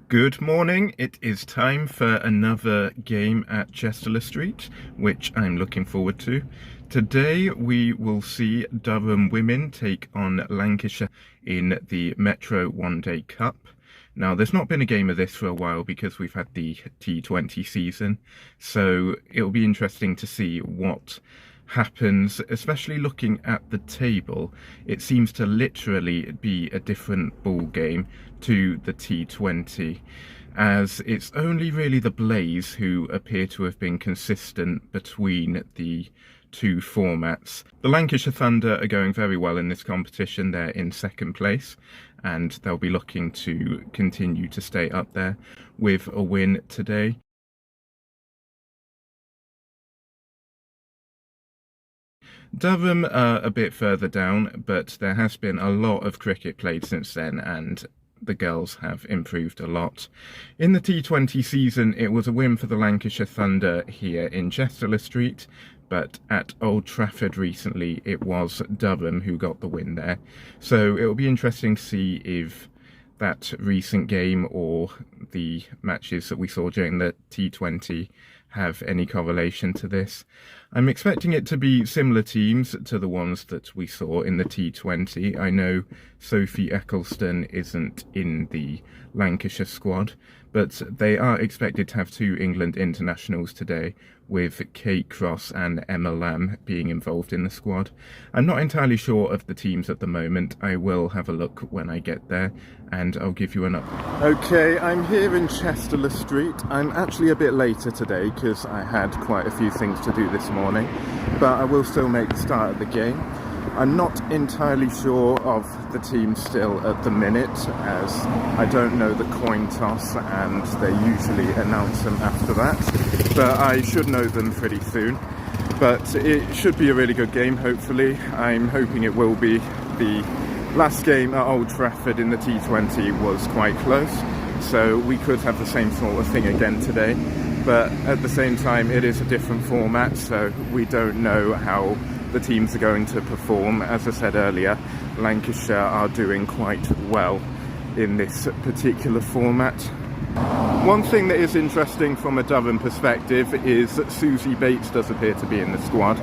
Good morning. It is time for another game at Chester Street, which I'm looking forward to. Today we will see Durham Women take on Lancashire in the Metro One Day Cup. Now, there's not been a game of this for a while because we've had the T20 season, so it'll be interesting to see what happens, especially looking at the table. It seems to literally be a different ball game to the T20, as it's only really the Blaze who appear to have been consistent between the two formats. The Lancashire Thunder are going very well in this competition. They're in second place and they'll be looking to continue to stay up there with a win today. Durham are a bit further down, but there has been a lot of cricket played since then, and the girls have improved a lot. In the T20 season, it was a win for the Lancashire Thunder here in Chester Street, but at Old Trafford recently, it was Durham who got the win there. So it will be interesting to see if that recent game or the matches that we saw during the T20 have any correlation to this. I'm expecting it to be similar teams to the ones that we saw in the T20. I know Sophie Eccleston isn't in the Lancashire squad, but they are expected to have two England internationals today, with Kate Cross and Emma Lamb being involved in the squad. I'm not entirely sure of the teams at the moment. I will have a look when I get there and I'll give you an update. Okay, I'm here in Chester Street. I'm actually a bit later today because I had quite a few things to do this morning, but I will still make the start of the game. I'm not entirely sure of the team still at the minute, as I don't know the coin toss and they usually announce them after that, but I should know them pretty soon. But it should be a really good game, hopefully. I'm hoping it will be. The last game at Old Trafford in the T20 was quite close, so we could have the same sort of thing again today. But at the same time, it is a different format, so we don't know how the teams are going to perform. As I said earlier, Lancashire are doing quite well in this particular format. One thing that is interesting from a Durham perspective is that Susie Bates does appear to be in the squad,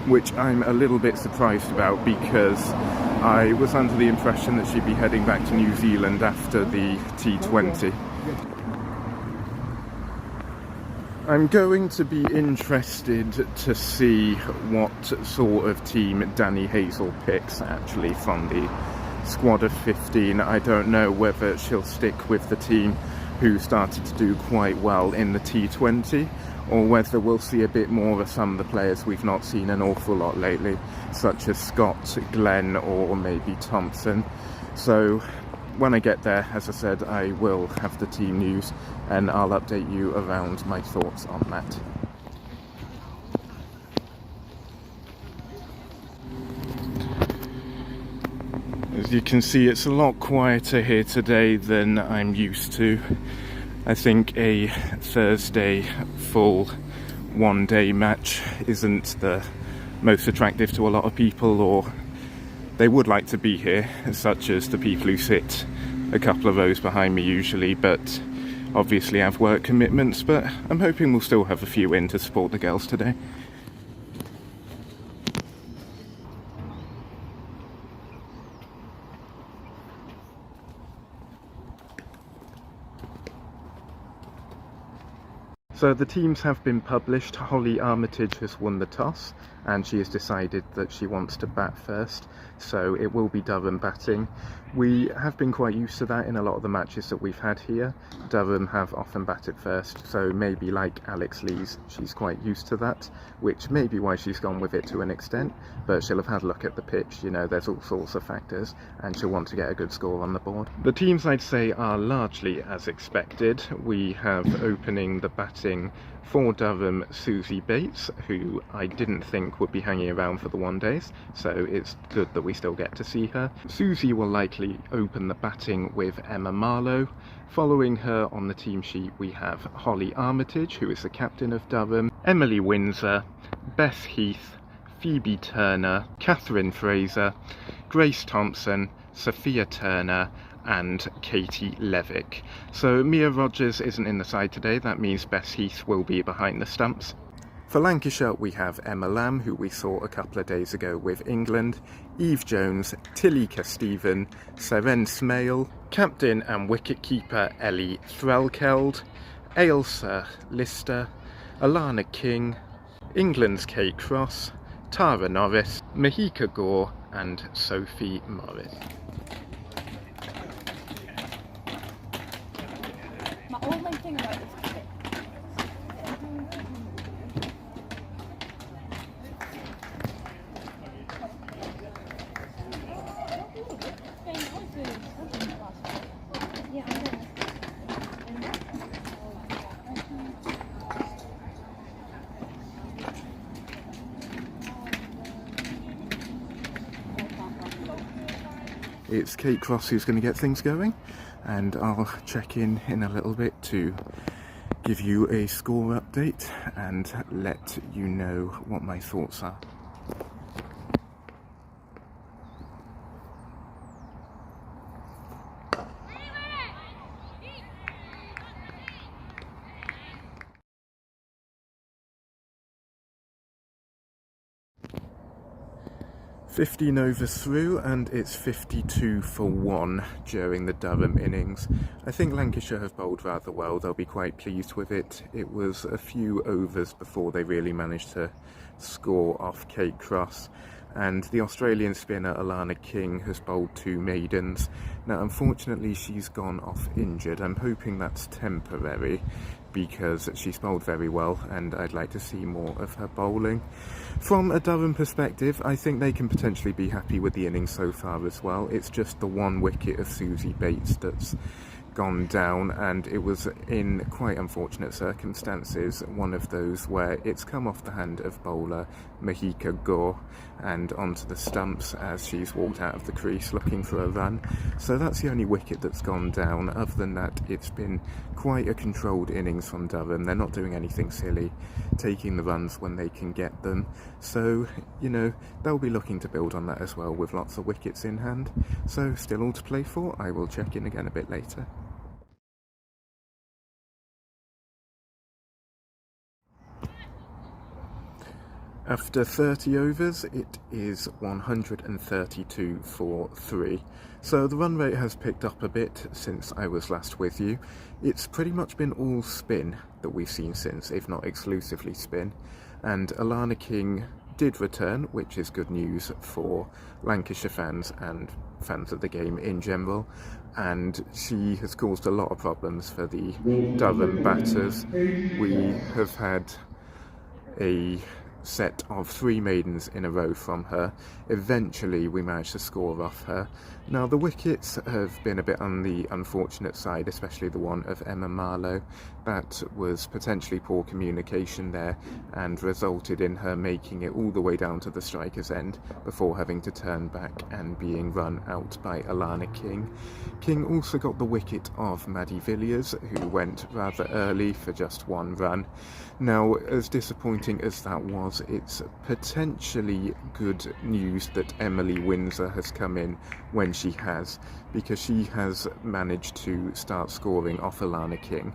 which I'm a little bit surprised about because I was under the impression that she'd be heading back to New Zealand after the T20. I'm going to be interested to see what sort of team Danny Hazel picks actually from the squad of 15. I don't know whether she'll stick with the team who started to do quite well in the T20, or whether we'll see a bit more of some of the players we've not seen an awful lot lately, such as Scott, Glenn, or maybe Thompson. So when I get there, as I said, I will have the team news and I'll update you around my thoughts on that. As you can see, it's a lot quieter here today than I'm used to. I think a Thursday full one-day match isn't the most attractive to a lot of people, or they would like to be here, such as the people who sit a couple of rows behind me usually, but obviously have work commitments. But I'm hoping we'll still have a few in to support the girls today. So the teams have been published. Hollie Armitage has won the toss and she has decided that she wants to bat first, so it will be Durham batting. We have been quite used to that in a lot of the matches that we've had here. Durham have often batted first, so maybe like Alex Lees, she's quite used to that, which may be why she's gone with it to an extent, but she'll have had a look at the pitch, you know, there's all sorts of factors, and she'll want to get a good score on the board. The teams, I'd say, are largely as expected. We have opening the batting for Durham, Susie Bates, who I didn't think would be hanging around for the one days, so it's good that we still get to see her. Susie will likely open the batting with Emma Marlowe. Following her on the team sheet we have Hollie Armitage, who is the captain of Durham, Emily Windsor, Beth Heath, Phoebe Turner, Catherine Fraser, Grace Thompson, Sophia Turner and Katie Levick. So Mia Rogers isn't in the side today. That means Bess Heath will be behind the stumps. For Lancashire, we have Emma Lamb, who we saw a couple of days ago with England, Eve Jones, Tilly Kesteven, Seren Smale, captain and wicket-keeper Ellie Threlkeld, Ailsa Lister, Alana King, England's Kate Cross, Tara Norris, Mahika Gore and Sophie Morris. My only thing about this kit. It's Kate Cross who's going to get things going, and I'll check in a little bit to give you a score update and let you know what my thoughts are. 15 overs through, and it's 52 for 1 during the Durham innings. I think Lancashire have bowled rather well. They'll be quite pleased with it. It was a few overs before they really managed to score off Kate Cross, and the Australian spinner Alana King has bowled 2 maidens. Now unfortunately she's gone off injured. I'm hoping that's temporary because she's bowled very well and I'd like to see more of her bowling. From a Durham perspective, I think they can potentially be happy with the innings so far as well. It's just the 1 wicket of Susie Bates that's gone down, and it was in quite unfortunate circumstances, one of those where it's come off the hand of bowler Mahika Gore and onto the stumps as she's walked out of the crease looking for a run. So that's the only wicket that's gone down. Other than that, it's been quite a controlled innings from Durham. They're not doing anything silly, taking the runs when they can get them. So, you know, they'll be looking to build on that as well with lots of wickets in hand. So still all to play for. I will check in again a bit later. After 30 overs, it is 132 for 3. So the run rate has picked up a bit since I was last with you. It's pretty much been all spin that we've seen since, if not exclusively spin. And Alana King did return, which is good news for Lancashire fans and fans of the game in general. And she has caused a lot of problems for the Durham batters. We have had a set of 3 maidens in a row from her. Eventually we managed to score off her. Now the wickets have been a bit on the unfortunate side, especially the one of Emma Marlowe. That was potentially poor communication there and resulted in her making it all the way down to the striker's end before having to turn back and being run out by Alana King. King also got the wicket of Maddie Villiers, who went rather early for just 1 run. Now, as disappointing as that was, it's potentially good news that Emily Windsor has come in when she has, because she has managed to start scoring off Alana King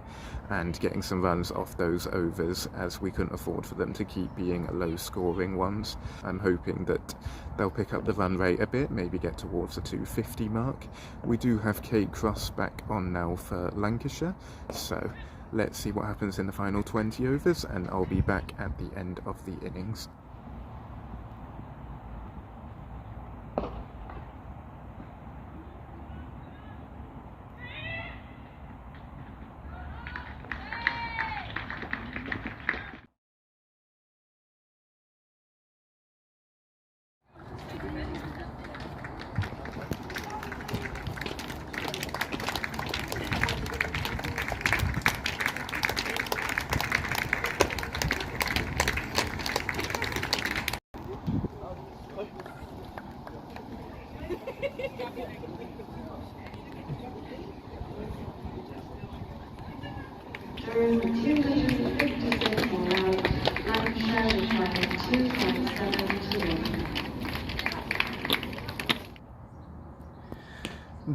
and getting some runs off those overs, as we couldn't afford for them to keep being low scoring ones. I'm hoping that they'll pick up the run rate a bit, maybe get towards the 250 mark. We do have Kate Cross back on now for Lancashire, so let's see what happens in the final 20 overs, and I'll be back at the end of the innings. During the 256th ball out, Lancashire retired 2.72.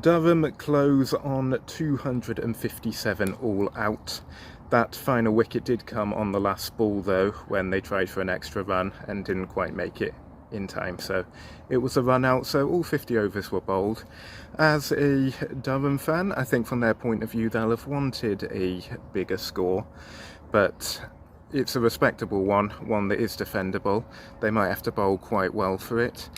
Durham close on 257 all out. That final wicket did come on the last ball though, when they tried for an extra run and didn't quite make it in time, so it was a run out, so all 50 overs were bowled. As a Durham fan, I think from their point of view they'll have wanted a bigger score, but it's a respectable one that is defendable. They might have to bowl quite well for it.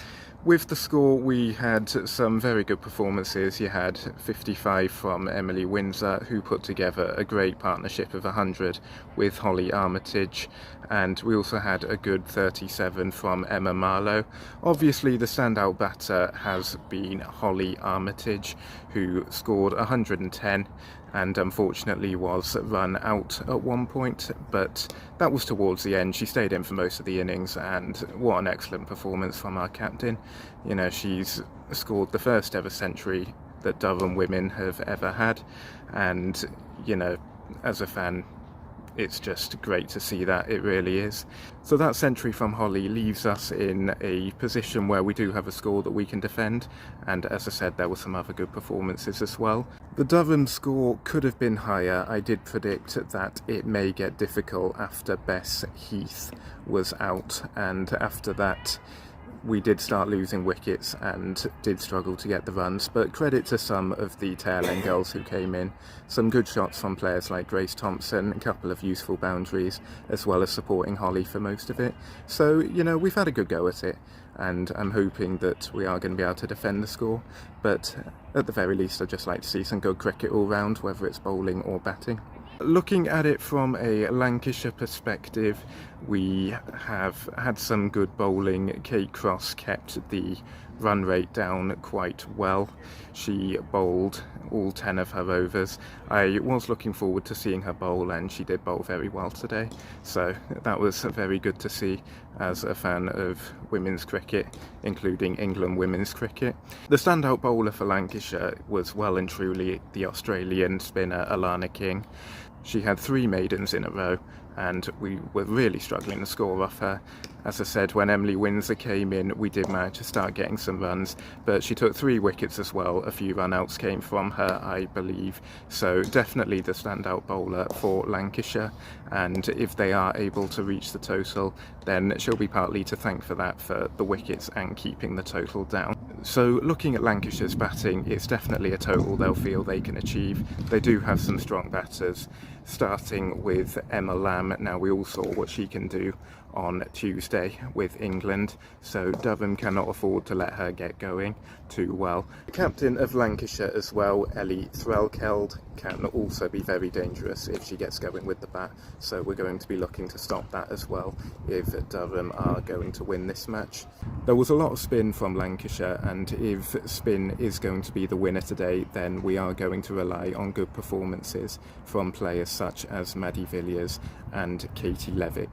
With the score, we had some very good performances. You had 55 from Emily Windsor, who put together a great partnership of 100 with Hollie Armitage, and we also had a good 37 from Emma Marlowe. Obviously, the standout batter has been Hollie Armitage, who scored 110 and unfortunately was run out at one point, but that was towards the end. She stayed in for most of the innings, and what an excellent performance from our captain. You know, she's scored the first ever century that Durham Women have ever had, and you know, as a fan, it's just great to see that, it really is. So that century from Hollie leaves us in a position where we do have a score that we can defend, and as I said, there were some other good performances as well. The Durham score could have been higher. I did predict that it may get difficult after Bess Heath was out, and after that we did start losing wickets and did struggle to get the runs, but credit to some of the tail end girls who came in. Some good shots from players like Grace Thompson, a couple of useful boundaries, as well as supporting Hollie for most of it. So, you know, we've had a good go at it, and I'm hoping that we are going to be able to defend the score, but at the very least I'd just like to see some good cricket all round, whether it's bowling or batting. Looking at it from a Lancashire perspective, we have had some good bowling. Kate Cross kept the run rate down quite well. She bowled all 10 of her overs. I was looking forward to seeing her bowl, and she did bowl very well today, so that was very good to see as a fan of women's cricket, including England women's cricket. The standout bowler for Lancashire was well and truly the Australian spinner Alana King. She had 3 maidens in a row, and we were really struggling to score off her. As I said, when Emily Windsor came in, we did manage to start getting some runs, but she took 3 wickets as well. A few run-outs came from her, I believe. So definitely the standout bowler for Lancashire, and if they are able to reach the total, then she'll be partly to thank for that, for the wickets and keeping the total down. So looking at Lancashire's batting, it's definitely a total they'll feel they can achieve. They do have some strong batters, starting with Emma Lamb. Now, we all saw what she can do on Tuesday with England, so Durham cannot afford to let her get going too well. The captain of Lancashire as well, Ellie Threlkeld, can also be very dangerous if she gets going with the bat, so we're going to be looking to stop that as well if Durham are going to win this match. There was a lot of spin from Lancashire, and if spin is going to be the winner today, then we are going to rely on good performances from players such as Maddie Villiers and Katie Levick.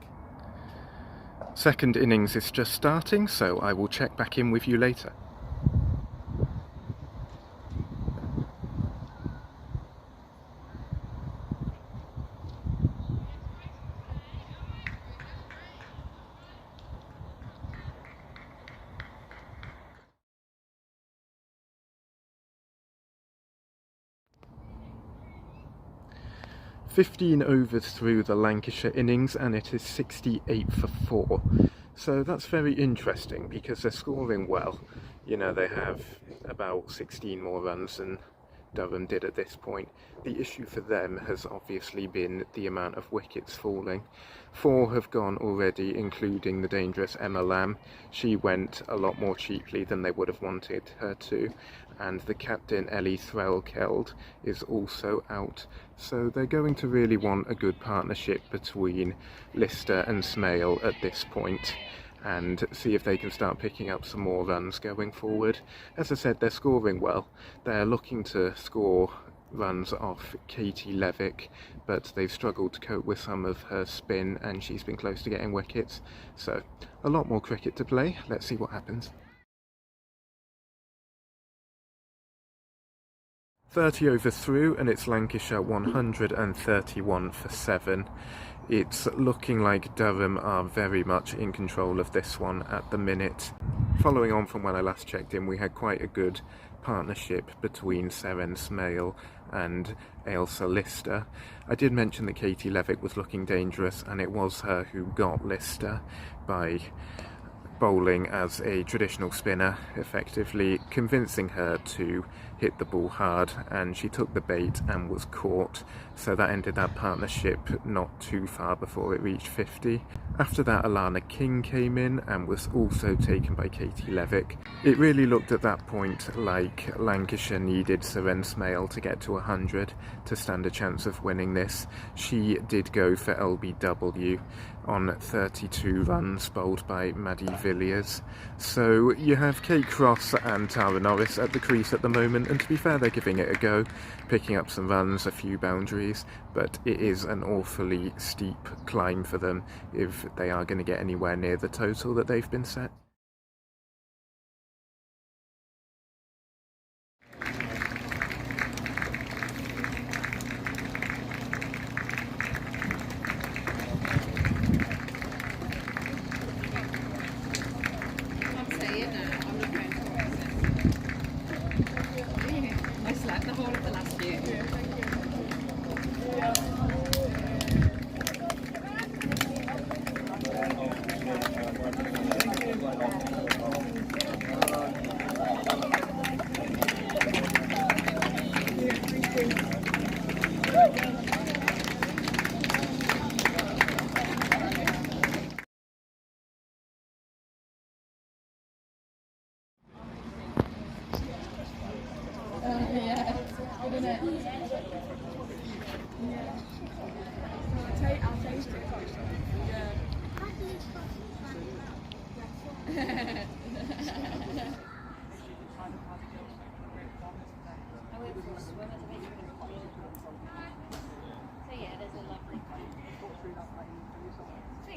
Second innings is just starting, so I will check back in with you later. "15 overs through the Lancashire innings, and it is 68 for 4. So that's very interesting because they're scoring well. You know, they have about 16 more runs than Durham did at this point. The issue for them has obviously been the amount of wickets falling. 4 have gone already, including the dangerous Emma Lamb. She went a lot more cheaply than they would have wanted her to, and the captain Ellie Threlkeld is also out. So they're going to really want a good partnership between Lister and Smale at this point, and see if they can start picking up some more runs going forward. As I said, they're scoring well. They're looking to score runs off Katie Levick, but they've struggled to cope with some of her spin, and she's been close to getting wickets. So a lot more cricket to play. Let's see what happens. 30 overs through, and it's Lancashire 131 for 7. It's looking like Durham are very much in control of this one at the minute. Following on from when I last checked in, we had quite a good partnership between Seren Smale and Ailsa Lister. I did mention that Katie Levick was looking dangerous, and it was her who got Lister by bowling as a traditional spinner, effectively convincing her to hit the ball hard, and she took the bait and was caught, so that ended that partnership not too far before it reached 50. After that, Alana King came in and was also taken by Katie Levick. It really looked at that point like Lancashire needed Seren Smale to get to 100 to stand a chance of winning this. She did go for LBW on 32 runs, bowled by Maddie Villiers. So you have Kate Cross and Tara Norris at the crease at the moment, and to be fair, they're giving it a go, picking up some runs, a few boundaries, but it is an awfully steep climb for them if they are going to get anywhere near the total that they've been set. I slept the whole of the last year.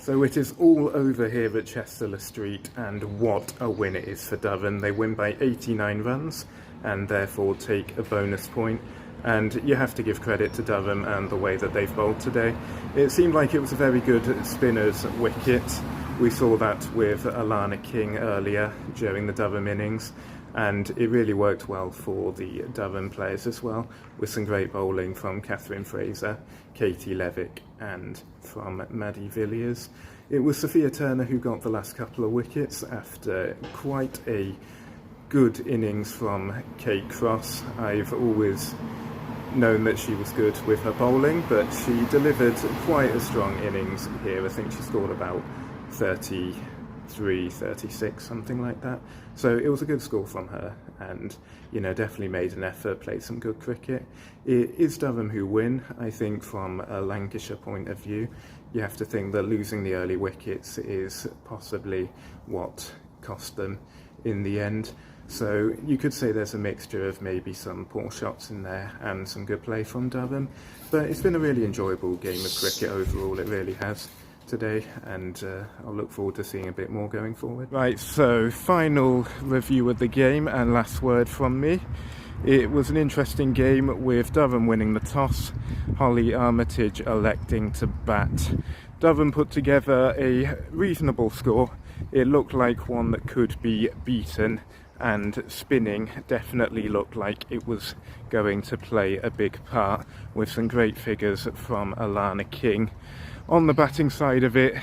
So it is all over here at Chester Street, and what a win it is for Durham. They win by 89 runs and therefore take a bonus point. And you have to give credit to Durham and the way that they've bowled today. It seemed like it was a very good spinner's wicket. We saw that with Alana King earlier during the Durham innings, and it really worked well for the Durham players as well, with some great bowling from Catherine Fraser, Katie Levick and from Maddie Villiers. It was Sophia Turner who got the last couple of wickets after quite a good innings from Kate Cross. I've always known that she was good with her bowling, but she delivered quite a strong innings here. I think she scored about 33, 36, something like that. So it was a good score from her, and definitely made an effort, played some good cricket. It is Durham who win. I think from a Lancashire point of view, you have to think that losing the early wickets is possibly what cost them in the end. So you could say there's a mixture of maybe some poor shots in there and some good play from Durham, but it's been a really enjoyable game of cricket overall, it really has today, and I'll look forward to seeing a bit more going forward. Right, so final review of the game and last word from me. It was an interesting game with Durham winning the toss, Hollie Armitage electing to bat. Durham put together a reasonable score. It looked like one that could be beaten, and spinning definitely looked like it was going to play a big part, with some great figures from Alana King. On the batting side of it,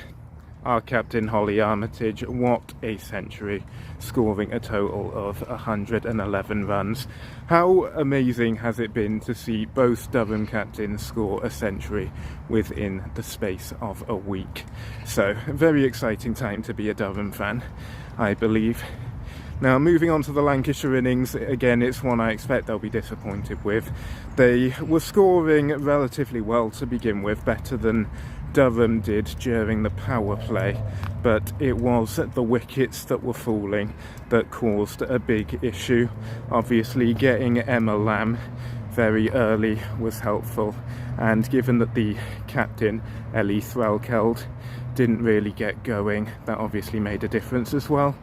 our captain Hollie Armitage, what a century, scoring a total of 111 runs. How amazing has it been to see both Durham captains score a century within the space of a week? So, a very exciting time to be a Durham fan, I believe. Now, moving on to the Lancashire innings, again, it's one I expect they'll be disappointed with. They were scoring relatively well to begin with, better than Durham did during the power play, but it was the wickets that were falling that caused a big issue. Obviously, getting Emma Lamb very early was helpful, and given that the captain, Ellie Threlkeld, didn't really get going, that obviously made a difference as well.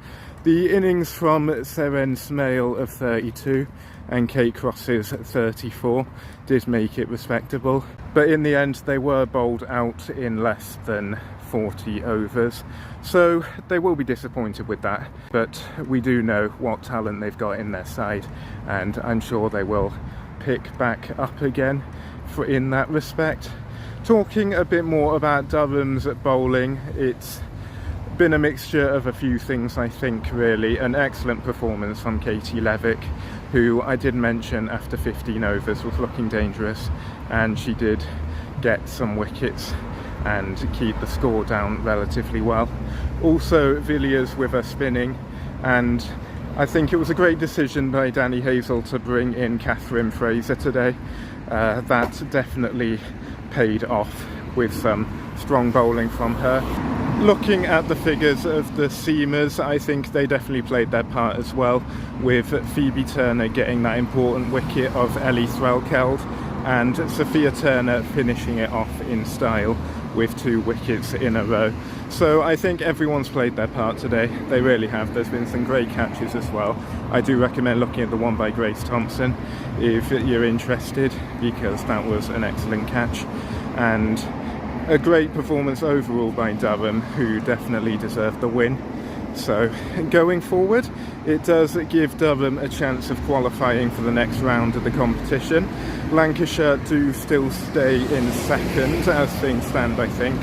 The innings from Seren Smale of 32 and Kate Cross's 34 did make it respectable, but in the end they were bowled out in less than 40 overs, so they will be disappointed with that, but we do know what talent they've got in their side, and I'm sure they will pick back up again in that respect. Talking a bit more about Durham's bowling, it's been a mixture of a few things, I think, really. An excellent performance from Katie Levick, who I did mention after 15 overs was looking dangerous, and she did get some wickets and keep the score down relatively well. Also Villiers with her spinning, and I think it was a great decision by Danny Hazel to bring in Catherine Fraser today. That definitely paid off with some strong bowling from her. Looking at the figures of the seamers, I think they definitely played their part as well, with Phoebe Turner getting that important wicket of Ellie Threlkeld and Sophia Turner finishing it off in style with 2 wickets in a row. So I think everyone's played their part today, they really have. There's been some great catches as well. I do recommend looking at the one by Grace Thompson if you're interested, because that was an excellent catch, and a great performance overall by Durham, who definitely deserved the win. So going forward, it does give Durham a chance of qualifying for the next round of the competition. Lancashire do still stay in second as things stand, I think,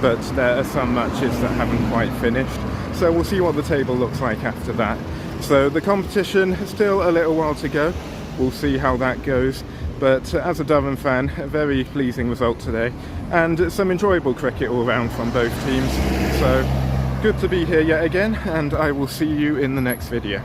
but there are some matches that haven't quite finished, so we'll see what the table looks like after that. So the competition, still a little while to go, we'll see how that goes. But as a Durham fan, a very pleasing result today, and some enjoyable cricket all round from both teams. So good to be here yet again, and I will see you in the next video.